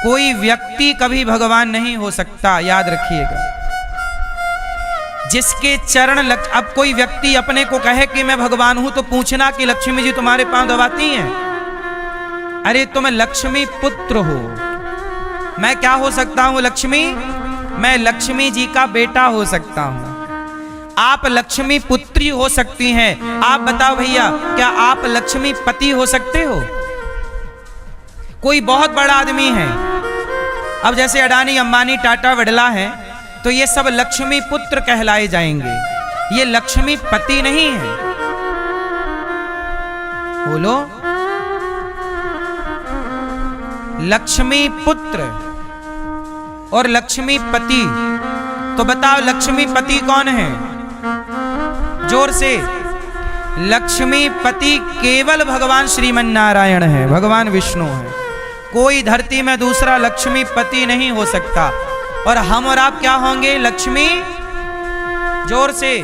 कोई व्यक्ति कभी भगवान नहीं हो सकता, याद रखिएगा। जिसके चरण अब कोई व्यक्ति अपने को कहे कि मैं भगवान हूं, तो पूछना कि लक्ष्मी जी तुम्हारे पांव दबाती हैं? अरे तुम लक्ष्मी पुत्र हो। मैं क्या हो सकता हूं लक्ष्मी? मैं लक्ष्मी जी का बेटा हो सकता हूं। आप लक्ष्मी पुत्री हो सकती हैं। आप बताओ भैया, क्या आप लक्ष्मी पति हो सकते हो? कोई बहुत बड़ा आदमी है, अब जैसे अडानी, अंबानी, टाटा, बिड़ला है, तो ये सब लक्ष्मी पुत्र कहलाए जाएंगे। ये लक्ष्मी पति नहीं है। बोलो, लक्ष्मी पुत्र और लक्ष्मी पति। तो बताओ लक्ष्मी पति कौन है? जोर से। लक्ष्मी पति केवल भगवान श्रीमन नारायण है, भगवान विष्णु है। कोई धरती में दूसरा लक्ष्मी पति नहीं हो सकता। और हम और आप क्या होंगे? लक्ष्मी, जोर से,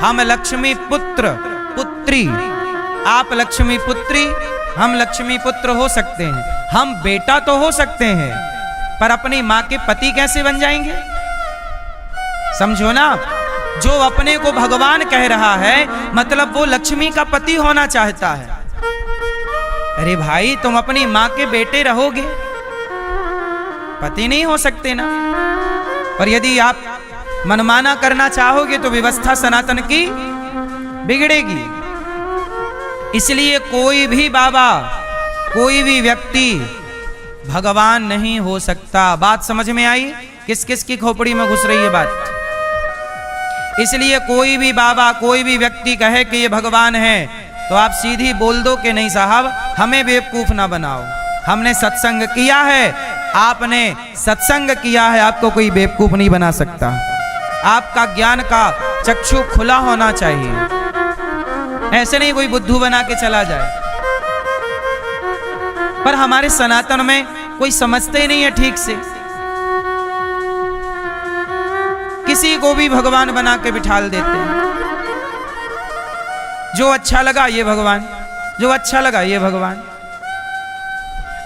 हम लक्ष्मी पुत्र पुत्री। आप लक्ष्मी पुत्री, हम लक्ष्मी पुत्र हो सकते हैं। हम बेटा तो हो सकते हैं, पर अपनी मां के पति कैसे बन जाएंगे? समझो ना। जो अपने को भगवान कह रहा है, मतलब वो लक्ष्मी का पति होना चाहता है। अरे भाई, तुम अपनी मां के बेटे रहोगे, पति नहीं हो सकते ना। और यदि आप मनमाना करना चाहोगे तो व्यवस्था सनातन की बिगड़ेगी। इसलिए कोई भी बाबा, कोई भी व्यक्ति भगवान नहीं हो सकता। बात समझ में आई? किस किस की खोपड़ी में घुस रही है बात? इसलिए कोई भी बाबा, कोई भी व्यक्ति कहे कि ये भगवान है, तो आप सीधी बोल दो कि नहीं साहब, हमें बेवकूफ ना बनाओ। हमने सत्संग किया है, आपने सत्संग किया है, आपको कोई बेवकूफ नहीं बना सकता। आपका ज्ञान का चक्षु खुला होना चाहिए। ऐसे नहीं कोई बुद्धू बना के चला जाए। पर हमारे सनातन में कोई समझते ही नहीं है ठीक से। किसी को भी भगवान बना के बिठाल देते हैं। जो अच्छा लगा ये भगवान, जो अच्छा लगा ये भगवान।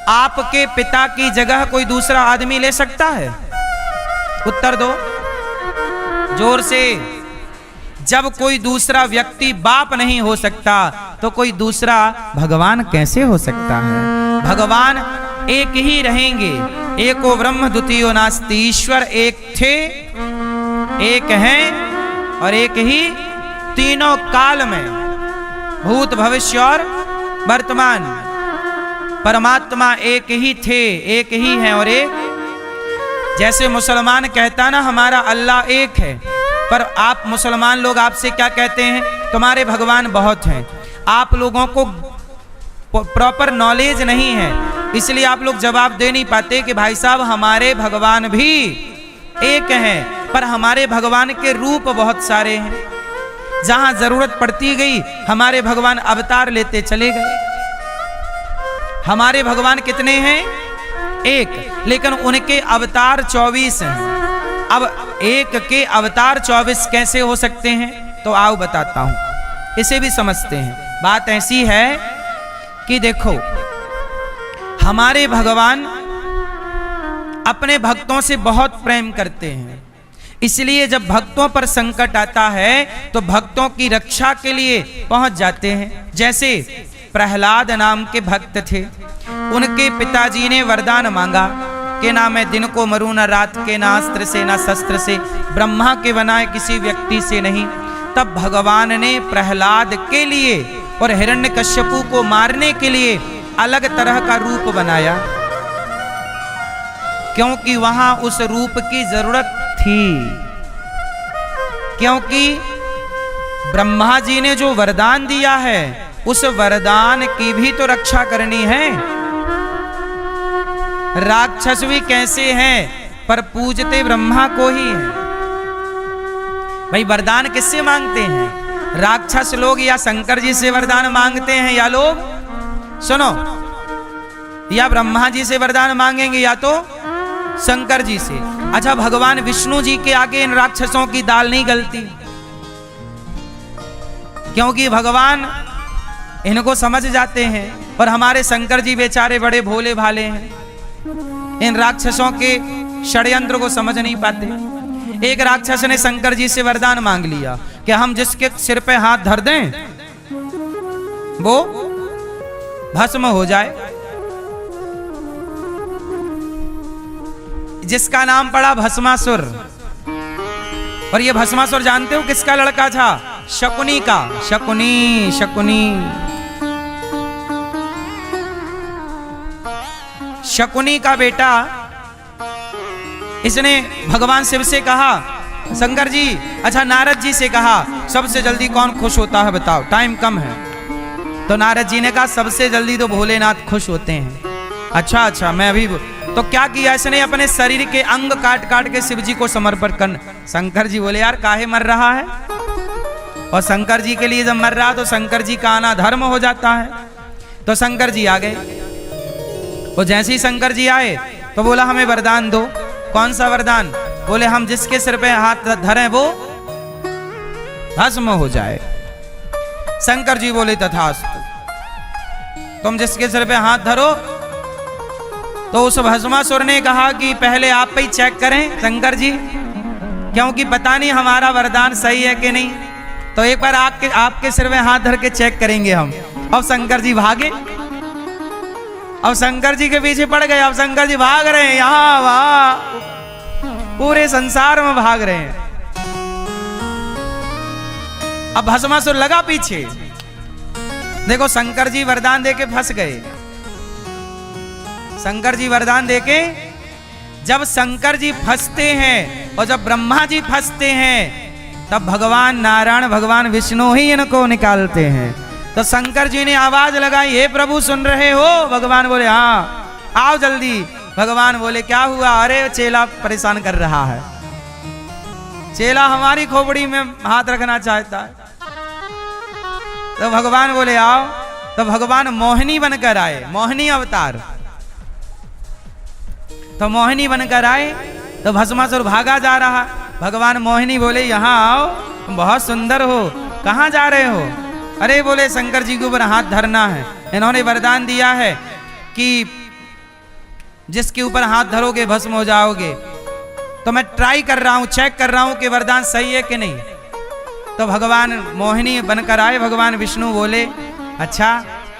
आपके पिता की जगह कोई दूसरा आदमी ले सकता है? उत्तर दो जोर से। जब कोई दूसरा व्यक्ति बाप नहीं हो सकता, तो कोई दूसरा भगवान कैसे हो सकता है? भगवान एक ही रहेंगे। एको ब्रह्म द्वितीयो नास्ति। ईश्वर एक थे, एक हैं और एक ही तीनों काल में, भूत, भविष्य और वर्तमान। परमात्मा एक ही थे, एक ही हैं और एक। जैसे मुसलमान कहता ना हमारा अल्लाह एक है, पर आप मुसलमान लोग आपसे क्या कहते हैं? तुम्हारे भगवान बहुत हैं। आप लोगों को प्रॉपर नॉलेज नहीं है, इसलिए आप लोग जवाब दे नहीं पाते कि भाई साहब हमारे भगवान भी एक हैं, पर हमारे भगवान के रूप बहुत सारे हैं। जहां जरूरत पड़ती गई हमारे भगवान अवतार लेते चले गए। हमारे भगवान कितने हैं? एक, लेकिन उनके अवतार 24 हैं। अब एक के अवतार 24 कैसे हो सकते हैं? तो आओ बताता हूं, इसे भी समझते हैं। बात ऐसी है कि देखो, हमारे भगवान अपने भक्तों से बहुत प्रेम करते हैं। इसलिए जब भक्तों पर संकट आता है तो भक्तों की रक्षा के लिए पहुंच जाते हैं। जैसे प्रहलाद नाम के भक्त थे, उनके पिताजी ने वरदान मांगा कि ना मैं दिन को मरूं, ना रात के, ना अस्त्र से, ना शस्त्र से, ब्रह्मा के बनाए किसी व्यक्ति से नहीं। तब भगवान ने प्रहलाद के लिए और हिरण्यकश्यपु को मारने के लिए अलग तरह का रूप बनाया, क्योंकि वहां उस रूप की जरूरत थी। क्योंकि ब्रह्मा जी ने जो वरदान दिया है, उस वरदान की भी तो रक्षा करनी है। राक्षस भी कैसे हैं, पर पूजते ब्रह्मा को ही है। भाई वरदान किससे मांगते हैं? राक्षस लोग या शंकर जी से वरदान मांगते हैं, या लोग सुनो, या ब्रह्मा जी से वरदान मांगेंगे या तो शंकर जी से। अच्छा, भगवान विष्णु जी के आगे इन राक्षसों की दाल नहीं गलती, क्योंकि भगवान इनको समझ जाते हैं। और हमारे शंकर जी बेचारे बड़े भोले भाले हैं, इन राक्षसों के षड्यंत्र को समझ नहीं पाते। एक राक्षस ने शंकर जी से वरदान मांग लिया कि हम जिसके सिर पे हाथ धर दें वो भस्म हो जाए। जिसका नाम पड़ा भस्मासुर। और ये भस्मासुर जानते हो किसका लड़का था? शकुनी का। शकुनी शकुनी का बेटा। इसने भगवान शिव से कहा, शंकर जी, अच्छा नारद जी से कहा सबसे जल्दी कौन खुश होता है बताओ, टाइम कम है। तो नारद जी ने कहा सबसे जल्दी तो भोलेनाथ खुश होते हैं। अच्छा मैं अभी। तो क्या किया इसने? अपने शरीर के अंग काट काट के शिव जी को समर्पण कर। शंकर जी बोले यार काहे मर रहा है? और शंकर जी के लिए जब मर रहा तो शंकर जी का आना धर्म हो जाता है। तो शंकर जी आ गए। वो जैसे ही शंकर जी आए तो बोला हमें वरदान दो। कौन सा वरदान? बोले हम जिसके सिर पे हाथ धरें वो भस्म हो जाए। शंकर जी बोले तथास्तु। तुम जिसके सिर पे हाथ धरो। तो उस भस्मासुर ने कहा कि पहले आप पे ही चेक करें शंकर जी, क्योंकि पता नहीं हमारा वरदान सही है कि नहीं। तो एक बार आपके सिर में हाथ धर के चेक करेंगे हम। अब शंकर जी भागे। अब शंकर जी के पीछे पड़ गए। अब शंकर जी भाग रहे हैं यहां वहां, पूरे संसार में भाग रहे हैं। अब भस्मासुर लगा पीछे। देखो शंकर जी वरदान देके फंस गए। शंकर जी वरदान देके, जब शंकर जी फंसते हैं और जब ब्रह्मा जी फंसते हैं तब भगवान नारायण भगवान विष्णु ही इनको निकालते हैं। तो शंकर जी ने आवाज लगाई, हे प्रभु सुन रहे हो? भगवान बोले हाँ आओ जल्दी। भगवान बोले क्या हुआ? अरे चेला परेशान कर रहा है। चेला हमारी खोपड़ी में हाथ रखना चाहता है। तो भगवान बोले आओ। तो भगवान मोहिनी बनकर आए, मोहिनी अवतार। तो मोहिनी बनकर आए तो भस्मासुर भागा जा रहा। भगवान मोहिनी बोले यहाँ आओ, तुम बहुत सुंदर हो, कहाँ जा रहे हो? अरे बोले शंकर जी के ऊपर हाथ धरना है। इन्होंने वरदान दिया है कि जिसके ऊपर हाथ धरोगे भस्म हो जाओगे। तो मैं ट्राई कर रहा हूँ, चेक कर रहा हूँ कि वरदान सही है कि नहीं। तो भगवान मोहिनी बनकर आए। भगवान विष्णु बोले अच्छा,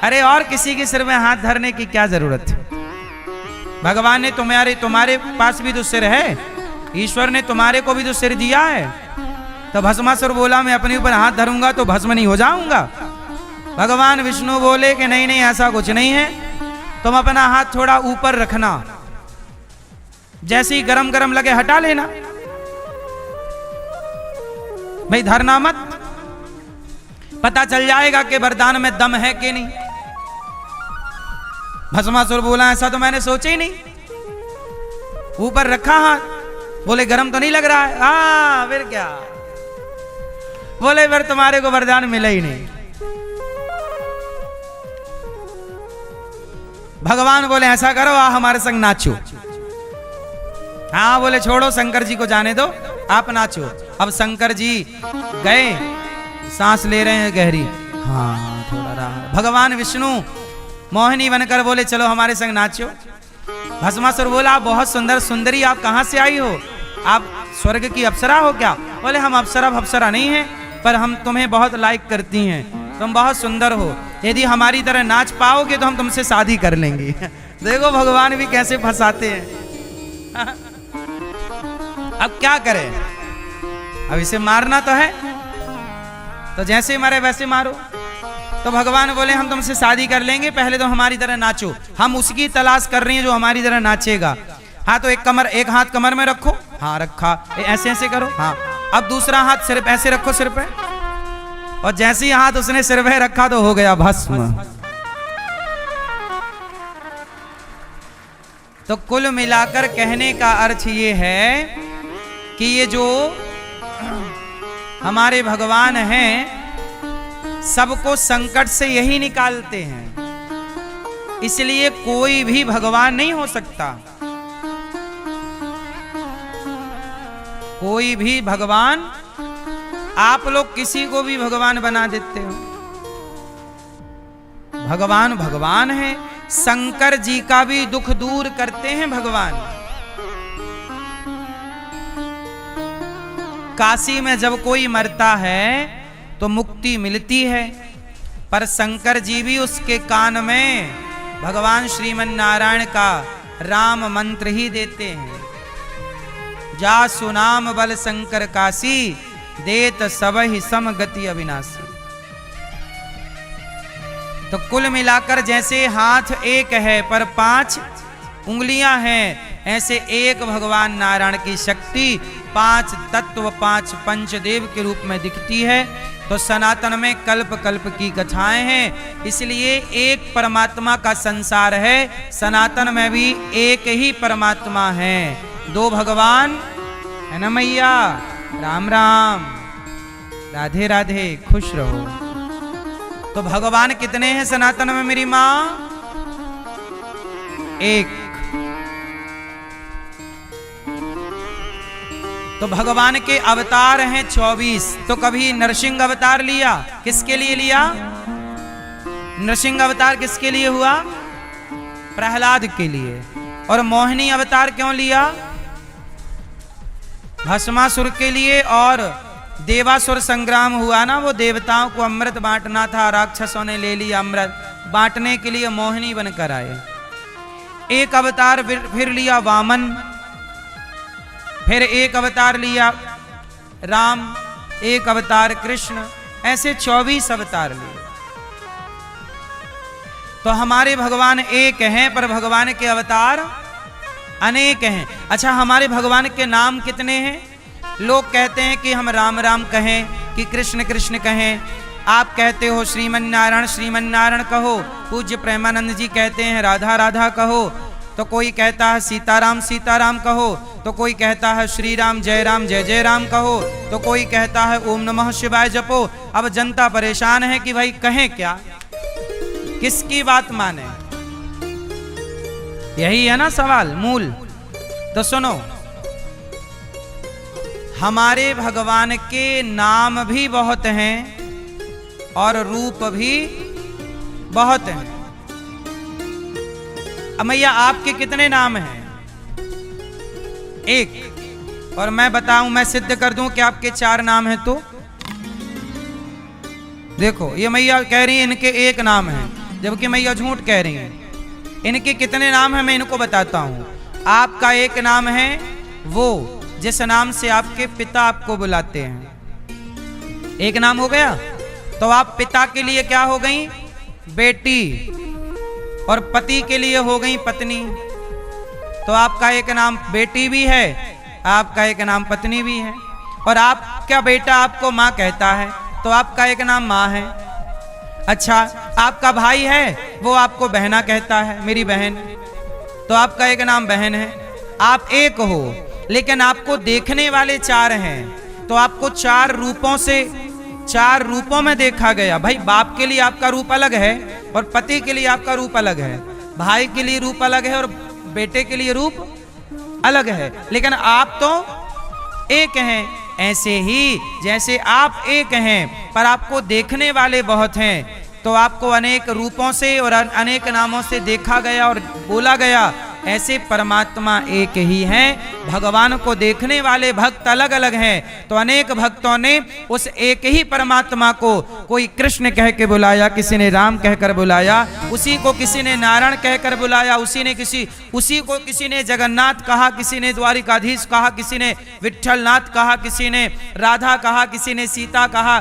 अरे और किसी के सिर में हाथ धरने की क्या जरूरत है? भगवान ने तुम्हारे पास भी तो सिर है, ईश्वर ने तुम्हारे को भी तो सिर दिया है। तो भस्मासुर बोला मैं अपने ऊपर हाथ धरूंगा तो भस्म नहीं हो जाऊंगा। भगवान विष्णु बोले कि नहीं नहीं ऐसा कुछ नहीं है, तुम अपना हाथ थोड़ा ऊपर रखना, जैसे ही गरम गरम लगे हटा लेना, भाई धरना मत, पता चल जाएगा कि वरदान में दम है कि नहीं। भस्मासुर बोला ऐसा तो मैंने सोचा ही नहीं, ऊपर रखा हाथ। बोले गरम तो नहीं लग रहा है? हाँ फिर क्या? बोले फिर तुम्हारे को वरदान मिला ही नहीं। भगवान बोले ऐसा करो आ हमारे संग नाचो। हाँ बोले छोड़ो शंकर जी को जाने दो, आप नाचो। अब शंकर जी गए, सांस ले रहे हैं गहरी, हाँ थोड़ा रहा। भगवान विष्णु मोहिनी बनकर बोले चलो हमारे संग नाचो। भस्मासुर बोला आप बहुत सुंदर सुंदरी, आप कहाँ से आई हो? आप स्वर्ग की अप्सरा हो क्या? बोले हम अप्सरा नहीं हैं, पर हम तुम्हें बहुत लाइक करती हैं, तुम बहुत सुंदर हो, यदि हमारी तरह नाच पाओगे तो हम तुमसे शादी कर लेंगे। देखो भगवान भी कैसे फंसाते हैं। अब क्या करें? अब इसे मारना तो है, तो जैसे मरे वैसे मारो। तो भगवान बोले हम तुमसे शादी कर लेंगे, पहले तो हमारी तरह नाचो। हम उसकी तलाश कर रही हैं जो हमारी तरह नाचेगा। हाँ तो एक हाथ कमर में रखो, हाँ रखा, ऐसे ऐसे करो, हाँ। अब दूसरा हाथ सिर पे ऐसे रखो, सिर पे, और जैसे ही हाथ उसने सिर पे रखा तो हो गया भस्म। तो कुल मिलाकर कहने का अर्थ ये है कि ये जो हमारे भगवान हैं सबको संकट से यही निकालते हैं, इसलिए कोई भी भगवान नहीं हो सकता। कोई भी भगवान, आप लोग किसी को भी भगवान बना देते हो। भगवान भगवान है, शंकर जी का भी दुख दूर करते हैं भगवान। काशी में जब कोई मरता है तो मुक्ति मिलती है, पर शंकर जी भी उसके कान में भगवान श्रीमन नारायण का राम मंत्र ही देते हैं। जा सुनाम बल शंकर काशी, देत सबहि सम गति अविनाशी। तो कुल मिलाकर जैसे हाथ एक है पर 5 उंगलियां हैं, ऐसे एक भगवान नारायण की शक्ति 5 तत्व 5 पंचदेव के रूप में दिखती है। तो सनातन में कल्प कल्प की कथाएं हैं, इसलिए एक परमात्मा का संसार है। सनातन में भी एक ही परमात्मा है, 2 भगवान है ना मैया। राम राम, राधे राधे, खुश रहो। तो भगवान कितने हैं सनातन में मेरी माँ? एक। तो भगवान के अवतार हैं 24। तो कभी नरसिंह अवतार लिया, किसके लिए लिया? नरसिंह अवतार किसके लिए हुआ? प्रहलाद के लिए। और मोहिनी अवतार क्यों लिया? भस्मासुर के लिए। और देवासुर संग्राम हुआ ना, वो देवताओं को अमृत बांटना था, राक्षसों ने ले लिया अमृत, बांटने के लिए मोहिनी बनकर आए। एक अवतार फिर लिया वामन, फिर एक अवतार लिया राम, एक अवतार कृष्ण, ऐसे 24 अवतार लिए। तो हमारे भगवान एक हैं, पर भगवान के अवतार अनेक हैं। अच्छा, हमारे भगवान के नाम कितने हैं? लोग कहते हैं कि हम राम राम कहें कि कृष्ण कृष्ण कहें। आप कहते हो श्रीमन नारायण कहो, पूज्य प्रेमानंद जी कहते हैं राधा राधा कहो, तो कोई कहता है सीताराम कहो, तो कोई कहता है श्री राम जय जय राम कहो, तो कोई कहता है ओम नमः शिवाय जपो। अब जनता परेशान है कि भाई कहें क्या, किसकी बात माने? यही है ना सवाल मूल। तो सुनो, हमारे भगवान के नाम भी बहुत हैं और रूप भी बहुत हैं। अब मैया आपके कितने नाम हैं? एक। और मैं बताऊं, मैं सिद्ध कर दूं कि आपके 4 नाम हैं। तो देखो, ये मैया कह रही है इनके 1 नाम है, जबकि मैया झूठ कह रही है। इनके कितने नाम हैं मैं इनको बताता हूं। आपका 1 नाम है वो जिस नाम से आपके पिता आपको बुलाते हैं, 1 नाम हो गया। तो आप पिता के लिए क्या हो गई? बेटी। और पति के लिए हो गई पत्नी। तो आपका 1 नाम बेटी भी है, आपका 1 नाम पत्नी भी है। और आपका बेटा आपको माँ कहता है, तो आपका 1 नाम माँ है। अच्छा, आपका भाई है, वो आपको बहना कहता है, मेरी बहन, तो आपका 1 नाम बहन है। आप एक हो, लेकिन आपको देखने वाले 4 हैं। तो आपको 4 रूपों में देखा गया। भाई, बाप के लिए आपका रूप अलग है और पति के लिए आपका रूप अलग है, भाई के लिए रूप अलग है और बेटे के लिए रूप अलग है, लेकिन आप तो एक हैं। ऐसे ही जैसे आप एक हैं पर आपको देखने वाले बहुत हैं, तो आपको अनेक रूपों से और अनेक नामों से देखा गया और बोला गया। ऐसे परमात्मा एक ही हैं। भगवान को देखने वाले भक्त अलग अलग हैं, तो अनेक भक्तों ने उस एक ही परमात्मा को कोई कृष्ण कह के बुलाया, किसी ने राम कहकर बुलाया, उसी को किसी ने नारायण कहकर बुलाया, उसी को किसी ने जगन्नाथ कहा, किसी ने द्वारिकाधीश कहा, किसी ने विट्ठलनाथ कहा, किसी ने राधा कहा, किसी ने सीता कहा।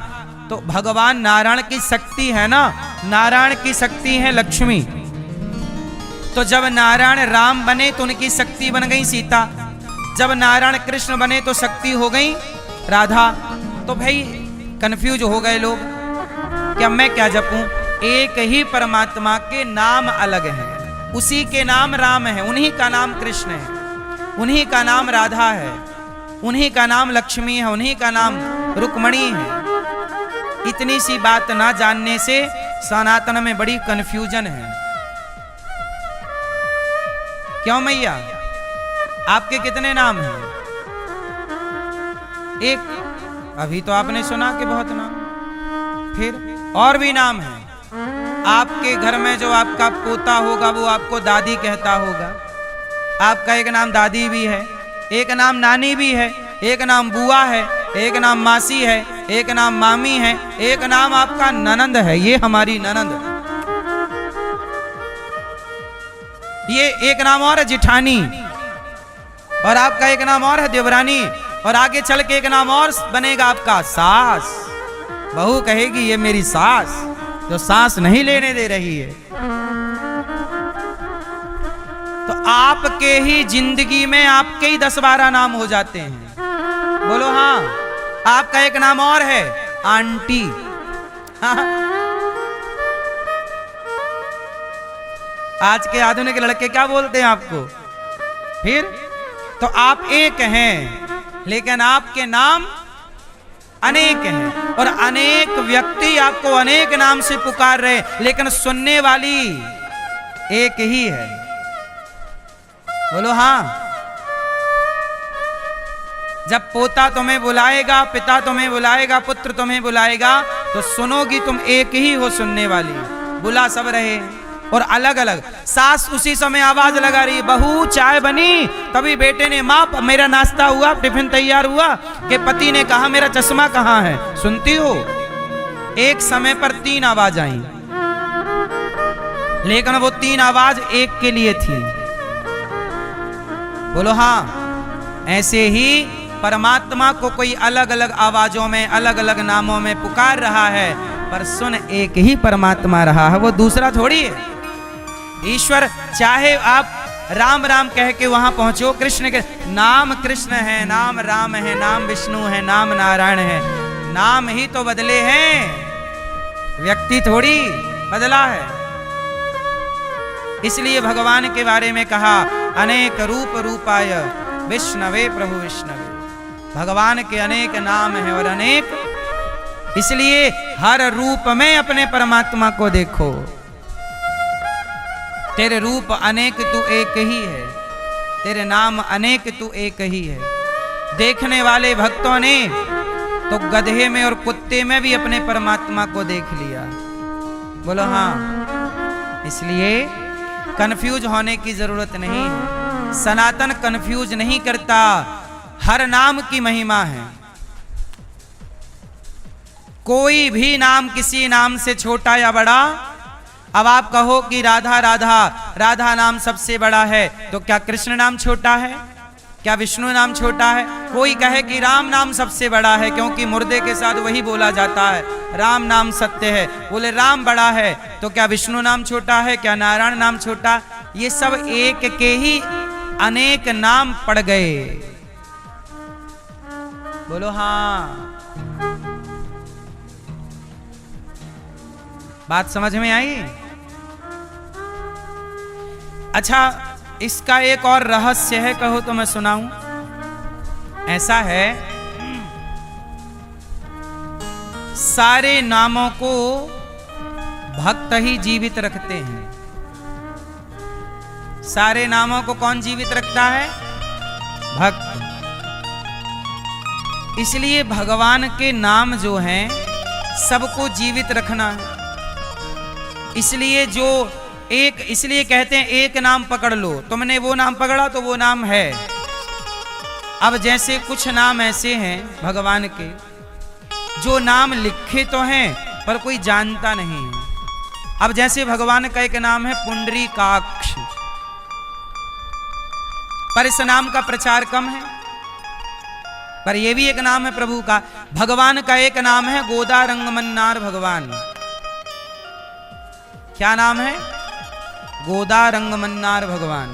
तो भगवान नारायण की शक्ति है ना, नारायण की शक्ति है लक्ष्मी। तो जब नारायण राम बने तो उनकी शक्ति बन गई सीता, जब नारायण कृष्ण बने तो शक्ति हो गई राधा। तो भाई कंफ्यूज हो गए लोग कि अब मैं क्या जपूं? एक ही परमात्मा के नाम अलग हैं, उसी के नाम राम है, उन्हीं का नाम कृष्ण है, उन्हीं का नाम राधा है, उन्हीं का नाम लक्ष्मी है, उन्हीं का नाम रुक्मणी है। इतनी सी बात ना जानने से सनातन में बड़ी कंफ्यूजन है। क्यों मैया? आपके कितने नाम हैं? एक। अभी तो आपने सुना कि बहुत नाम, फिर और भी नाम हैं। आपके घर में जो आपका पोता होगा वो आपको दादी कहता होगा। आपका एक नाम दादी भी है, एक नाम नानी भी है, एक नाम बुआ है, एक नाम मासी है, एक नाम मामी है, एक नाम आपका ननंद है। ये हमारी ननंद। ये एक नाम और है जिठानी, और आपका एक नाम और है देवरानी, और आगे चल के एक नाम और बनेगा आपका सास। बहू कहेगी ये मेरी सास, जो सांस नहीं लेने दे रही है। तो आपके ही जिंदगी में आपके ही 10-12 नाम हो जाते हैं। बोलो हाँ। आपका एक नाम और है आंटी। आज के आधुनिक लड़के क्या बोलते हैं आपको? फिर तो आप एक हैं, लेकिन आपके नाम अनेक हैं, और अनेक व्यक्ति आपको अनेक नाम से पुकार रहे, लेकिन सुनने वाली एक ही है। बोलो हाँ। जब पोता तुम्हें बुलाएगा, पिता तुम्हें बुलाएगा, पुत्र तुम्हें बुलाएगा, तो सुनोगी तुम एक ही हो सुनने वाली। बुला सब रहे और अलग अलग। सास उसी समय आवाज लगा रही, बहू चाय बनी, तभी बेटे ने माँ मेरा नाश्ता हुआ, टिफिन तैयार हुआ, कि पति ने कहा मेरा चश्मा कहाँ है। सुनती हो? एक समय पर 3 आवाज आई, लेकिन वो 3 आवाज एक के लिए थी। बोलो हाँ। ऐसे ही परमात्मा को कोई अलग अलग आवाजों में, अलग अलग नामों में पुकार रहा है, पर सुन एक ही परमात्मा रहा है, वो दूसरा थोड़ी है। ईश्वर चाहे आप राम राम कह के वहां पहुंचो, कृष्ण के नाम कृष्ण है, नाम राम है, नाम विष्णु है, नाम नारायण है, नाम ही तो बदले हैं, व्यक्ति थोड़ी बदला है। इसलिए भगवान के बारे में कहा अनेक रूप रूपाय विष्णवे प्रभु विष्णवे। भगवान के अनेक नाम हैं और अनेक, इसलिए हर रूप में अपने परमात्मा को देखो। तेरे रूप अनेक तू एक ही है, तेरे नाम अनेक तू एक ही है। देखने वाले भक्तों ने तो गधे में और कुत्ते में भी अपने परमात्मा को देख लिया। बोलो हाँ। इसलिए कंफ्यूज होने की जरूरत नहीं है। सनातन कंफ्यूज नहीं करता, हर नाम की महिमा है। कोई भी नाम किसी नाम से छोटा या बड़ा। अब आप कहो कि राधा राधा, राधा नाम सबसे बड़ा है, तो क्या कृष्ण नाम छोटा है? क्या विष्णु नाम छोटा है? कोई कहे कि राम नाम सबसे बड़ा है, क्योंकि मुर्दे के साथ वही बोला जाता है, राम नाम सत्य है, बोले राम बड़ा है, तो क्या विष्णु नाम छोटा है? क्या नारायण नाम छोटा? ये सब एक के ही अनेक नाम पड़ गए। बोलो हाँ। बात समझ में आई? अच्छा, इसका एक और रहस्य है, कहो तो मैं सुनाऊं। ऐसा है, सारे नामों को भक्त ही जीवित रखते हैं। सारे नामों को कौन जीवित रखता है? भक्त। इसलिए भगवान के नाम जो हैं सबको जीवित रखना है। इसलिए जो एक, इसलिए कहते हैं एक नाम पकड़ लो। तुमने वो नाम पकड़ा तो वो नाम है। अब जैसे कुछ नाम ऐसे हैं भगवान के जो नाम लिखे तो हैं पर कोई जानता नहीं है। अब जैसे भगवान का एक नाम है पुंडरीकाक्ष, पर इस नाम का प्रचार कम है, पर यह भी एक नाम है प्रभु का। भगवान का एक नाम है गोदारंगमन्नार भगवान। क्या नाम है? गोदारंगमन्नार भगवान।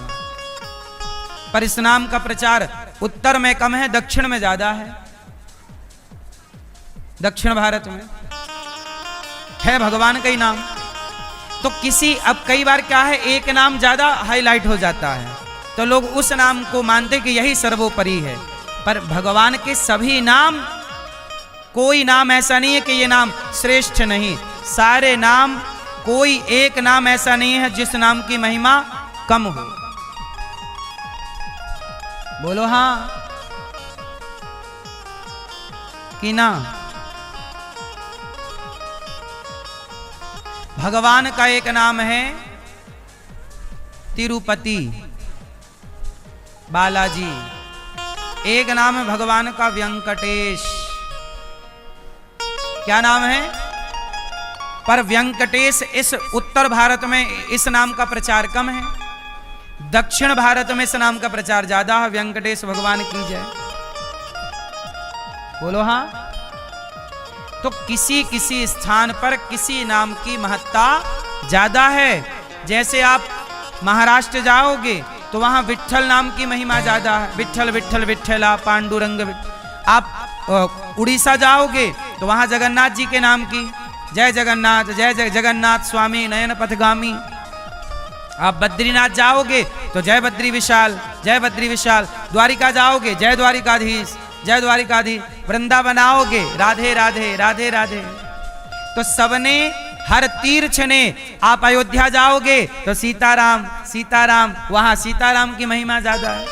पर इस नाम का प्रचार उत्तर में कम है, दक्षिण में ज्यादा है। दक्षिण भारत में है भगवान का ही नाम। तो किसी, अब कई बार क्या है, एक नाम ज्यादा हाईलाइट हो जाता है तो लोग उस नाम को मानते कि यही सर्वोपरि है। पर भगवान के सभी नाम, कोई नाम ऐसा नहीं है कि ये नाम श्रेष्ठ नहीं। सारे नाम, कोई एक नाम ऐसा नहीं है जिस नाम की महिमा कम हो। बोलो हाँ कि ना? भगवान का एक नाम है तिरुपति बालाजी, एक नाम है भगवान का वेंकटेश। क्या नाम है? पर वेंकटेश इस उत्तर भारत में इस नाम का प्रचार कम है, दक्षिण भारत में इस नाम का प्रचार ज्यादा है। वेंकटेश भगवान की जय बोलो। हाँ, तो किसी किसी स्थान पर किसी नाम की महत्ता ज्यादा है। जैसे आप महाराष्ट्र जाओगे तो वहां विट्ठल नाम की महिमा ज्यादा है, विट्ठल विट्ठल विट्ठला पांडुरंग। आप उड़ीसा जाओगे तो वहां जगन्नाथ जी के नाम की जय जगन्नाथ, जय जगन्नाथ स्वामी नयन पथगामी। आप बद्रीनाथ जाओगे तो जय बद्री विशाल, जय बद्री विशाल। द्वारिका जाओगे जय द्वारिकाधीश, जय द्वारिकाधीश। वृंदावन आओगे राधे राधे राधे राधे। तो सबने हर तीर्थ ने, आप अयोध्या जाओगे तो सीताराम सीताराम, वहां सीताराम की महिमा ज्यादा है।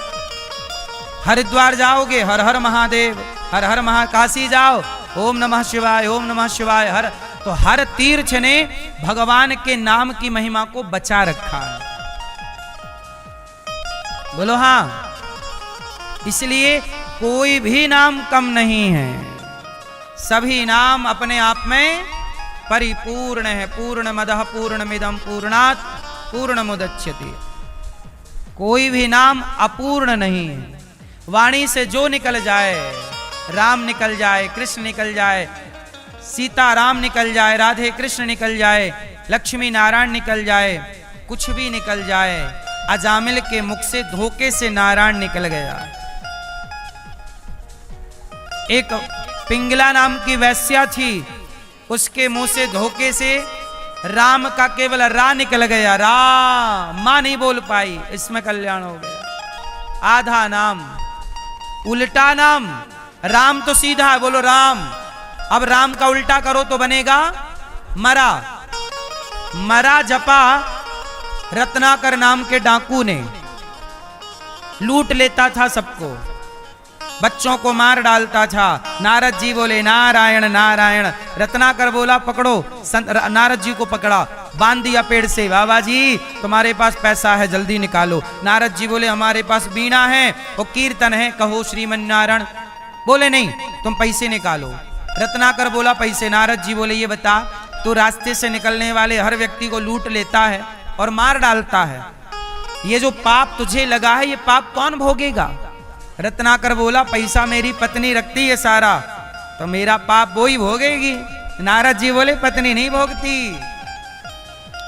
हरिद्वार जाओगे हर हर महादेव, हर हर काशी जाओ ओम नमः शिवाय, ओम नमः शिवाय हर। तो हर तीर्थ ने भगवान के नाम की महिमा को बचा रखा है। बोलो हाँ। इसलिए कोई भी नाम कम नहीं है, सभी नाम अपने आप में परिपूर्ण है। पूर्णमदः पूर्णमिदं पूर्णात् पूर्णमुदच्यते। कोई भी नाम अपूर्ण नहीं है। वाणी से जो निकल जाए, राम निकल जाए, कृष्ण निकल जाए, सीता राम निकल जाए, राधे कृष्ण निकल जाए, लक्ष्मी नारायण निकल जाए, कुछ भी निकल जाए। अजामिल के मुख से धोखे से नारायण निकल गया। एक पिंगला नाम की वैश्या थी, उसके मुंह से धोखे से राम का केवल रा निकल गया। राम मां नहीं बोल पाई, इसमें कल्याण हो गया। आधा नाम, उल्टा नाम। राम तो सीधा है, बोलो राम। अब राम का उल्टा करो तो बनेगा मरा। मरा जपा रत्नाकर नाम के डाकू ने, लूट लेता था सबको, बच्चों को मार डालता था। नारद जी बोले नारायण नारायण। रत्नाकर बोला पकड़ो, नारद जी को पकड़ा, बांध दिया पेड़ से। बाबा जी तुम्हारे पास पैसा है, जल्दी निकालो। नारद जी बोले हमारे पास बीणा है और कीर्तन है, कहो श्रीमन नारायण। बोले नहीं, तुम पैसे निकालो। रत्नाकर बोला पैसे। नारद जी बोले ये बता, तू रास्ते से निकलने वाले हर व्यक्ति को लूट लेता है और मार डालता है, ये जो पाप तुझे लगा है, ये पाप कौन भोगेगा? रत्नाकर बोला पैसा मेरी पत्नी रखती है सारा, तो मेरा पाप वो ही भोगेगी। नारद जी बोले पत्नी नहीं भोगती।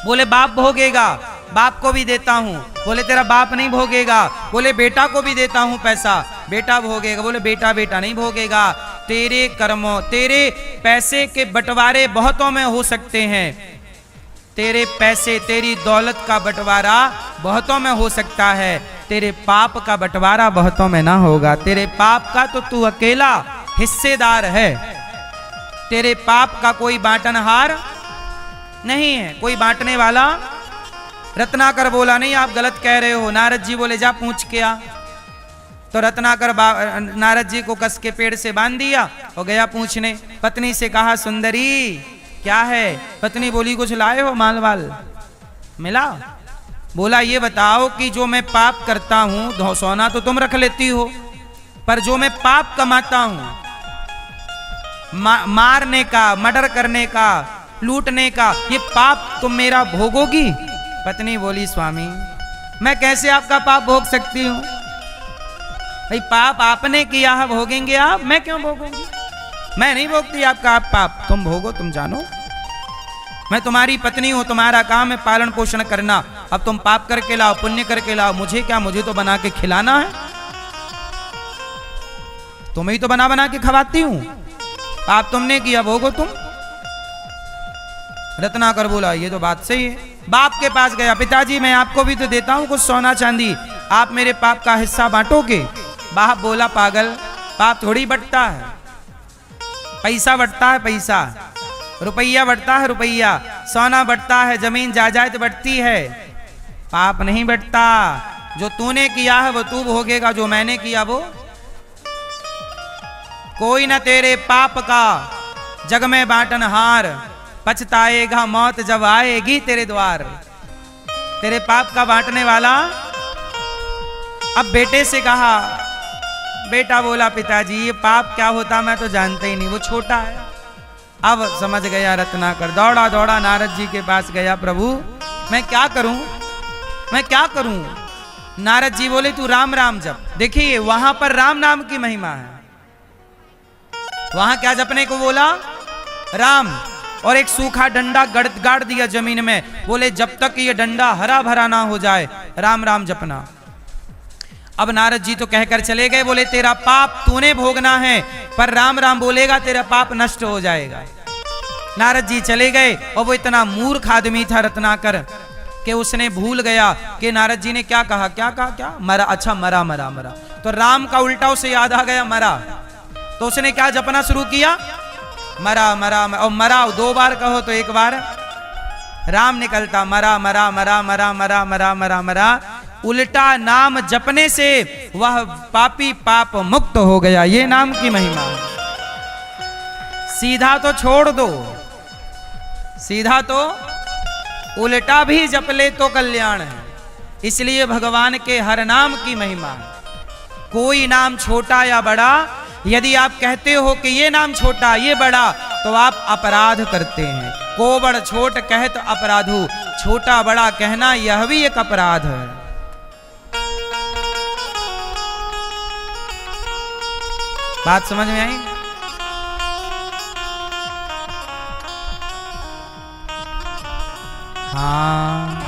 बोले बाप भोगेगा, बाप को भी देता हूं। बोले तेरा बाप नहीं भोगेगा। बोले बेटा को भी देता हूं पैसा, बेटा भोगेगा। बोले बेटा बेटा नहीं भोगेगा। तेरे कर्मों, तेरे पैसे के बंटवारे बहुतों में हो सकते हैं, तेरे पैसे तेरी दौलत का बंटवारा बहुतों में हो सकता है, तेरे पाप का बंटवारा बहुतों में ना होगा। तेरे पाप का तो तू अकेला हिस्सेदार है, तेरे पाप का कोई बांटनहार नहीं है, कोई बांटने वाला। रत्नाकर बोला नहीं आप गलत कह रहे हो। नारद जी बोले जा पूछ के आ। तो रत्नाकर नारद जी को कस के पेड़ से बांध दिया और गया पूछने। पत्नी से कहा सुंदरी क्या है? पत्नी बोली कुछ लाए हो माल वाल? मिला? बोला ये बताओ कि जो मैं पाप करता हूं, सोना तो तुम रख लेती हो, पर जो मैं पाप कमाता हूं, मारने का, मर्डर करने का, लूटने का, ये पाप तुम मेरा भोगोगी? पत्नी बोली स्वामी मैं कैसे आपका पाप भोग सकती हूं? भाई पाप आपने किया है, भोगेंगे आप, मैं क्यों भोगूंगी? मैं नहीं भोगती आपका आप पाप, तुम भोगो, तुम जानो। मैं तुम्हारी पत्नी हूं, तुम्हारा काम है पालन पोषण करना। अब तुम पाप करके लाओ, पुण्य करके लाओ, मुझे क्या? मुझे तो बना के खिलाना है, तुम्हें ही तो बना बना के खवाती हूं। पाप तुमने किया, भोगो तुम। रत्नाकर बोला ये तो बात सही है। बाप के पास गया, पिताजी मैं आपको भी तो देता हूं कुछ सोना चांदी, आप मेरे पाप का हिस्सा बांटोगे? बाप बोला पागल, पाप थोड़ी बंटता है, पैसा बंटता है पैसा, रुपया बंटता है रुपया, सोना बंटता है, जमीन जायदाद बंटती है, पाप नहीं बंटता। जो तूने किया है वो तू भोगेगा, जो मैंने किया वो। कोई न तेरे पाप का जग में बांटनहार, पछताएगा मौत जब आएगी तेरे द्वार। तेरे पाप का बांटने वाला। अब बेटे से कहा, बेटा बोला पिताजी ये पाप क्या होता मैं तो जानता ही नहीं, वो छोटा है। अब समझ गया रत्नाकर, दौड़ा दौड़ा नारद जी के पास गया, प्रभु मैं क्या करूं, मैं क्या करूं। नारद जी बोले तू राम राम जप। देखिए वहां पर राम नाम की महिमा है। वहां क्या जपने को बोला, राम। और एक सूखा डंडा गाड़ दिया जमीन में, बोले जब तक ये डंडा हरा भरा ना हो जाए राम राम जपना। अब नारद जी तो कहकर चले गए, बोले तेरा पाप तूने भोगना है, पर राम राम बोलेगा तेरा पाप नष्ट हो जाएगा। नारद जी चले गए और वो इतना मूर्ख आदमी था रत्नाकर कि उसने भूल गया कि नारद जी ने क्या कहा, क्या मरा। अच्छा मरा मरा मरा, तो राम का उल्टा उसे याद आ गया मरा। तो उसने क्या जपना शुरू किया, मरा मरा, और मरा 2 बार कहो तो 1 बार राम निकलता, मरा मरा मरा मरा मरा मरा मरा मरा। उल्टा नाम जपने से वह पापी पाप मुक्त हो गया। ये नाम की महिमा। सीधा तो छोड़ दो, सीधा तो उल्टा भी जप ले तो कल्याण है। इसलिए भगवान के हर नाम की महिमा है। कोई नाम छोटा या बड़ा, यदि आप कहते हो कि ये नाम छोटा ये बड़ा, तो आप अपराध करते हैं। को बड़ छोट कहत अपराधु, छोटा बड़ा कहना यह भी एक अपराध है। बात समझ में आई? हाँ,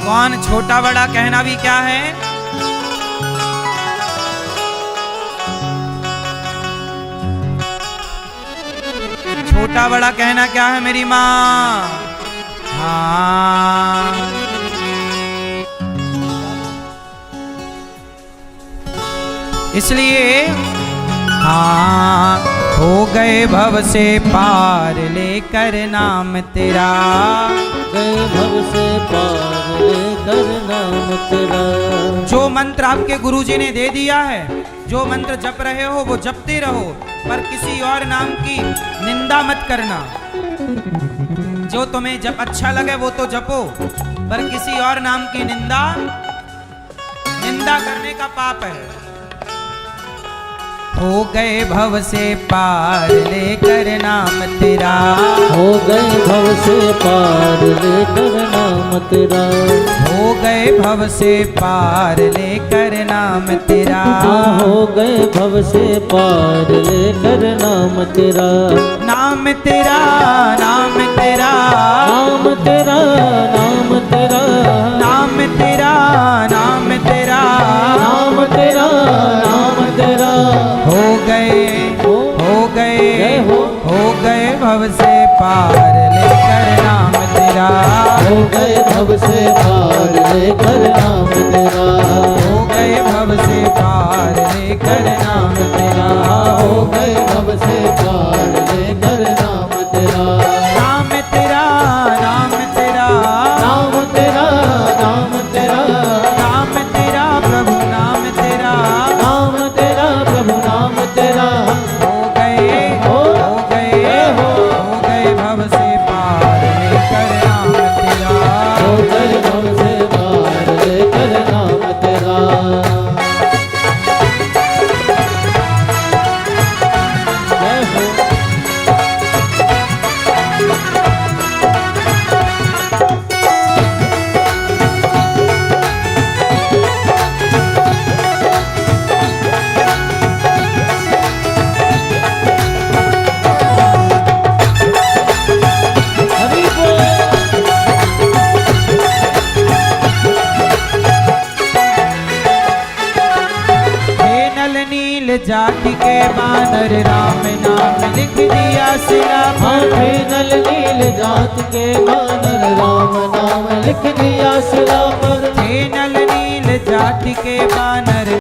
कौन छोटा बड़ा कहना भी क्या है? छोटा बड़ा कहना क्या है मेरी माँ? हाँ, इसलिए हाँ, हो गए भव से पार लेकर नाम तेरा, गए भव से पार लेकर नाम तेरा। जो मंत्र आपके गुरुजी ने दे दिया है, जो मंत्र जप रहे हो वो जपते रहो, पर किसी और नाम की निंदा मत करना। जो तुम्हें जप अच्छा लगे वो तो जपो, पर किसी और नाम की निंदा करने का पाप है। हो गए भव से पार लेकर नाम तेरा, हो गए भव से पार लेकर नाम तेरा, हो गए भव से पार लेकर नाम तेरा, हो गए भव से पार लेकर नाम तेरा। नाम तेरा नाम तेरा नाम तेरा नाम तेरा नाम तेरा नाम तेरा नाम तेरा नाम तेरा। हो गए भव से पार लेकर नाम तेरा, हो गए भव से पार लेकर नाम तेरा, हो गए भव से पार लेकर नाम तेरा, हो गए भव से पार लेकर नाम तेरा। नाम तेरा नाम तेरा नाम तेरा नाम तेरा नाम तेरा प्रभु नाम तेरा, नाम तेरा प्रभु नाम तेरा। हो गए भव से पार लेकर नाम तेरा, हो गए भव से पार लेकर नाम तेरा। जाति के बानर राम नाम लिख दिया शिला पर, नल नील जात के बानर राम नाम लिख दिया शिला पर, नल नील जाति के बानर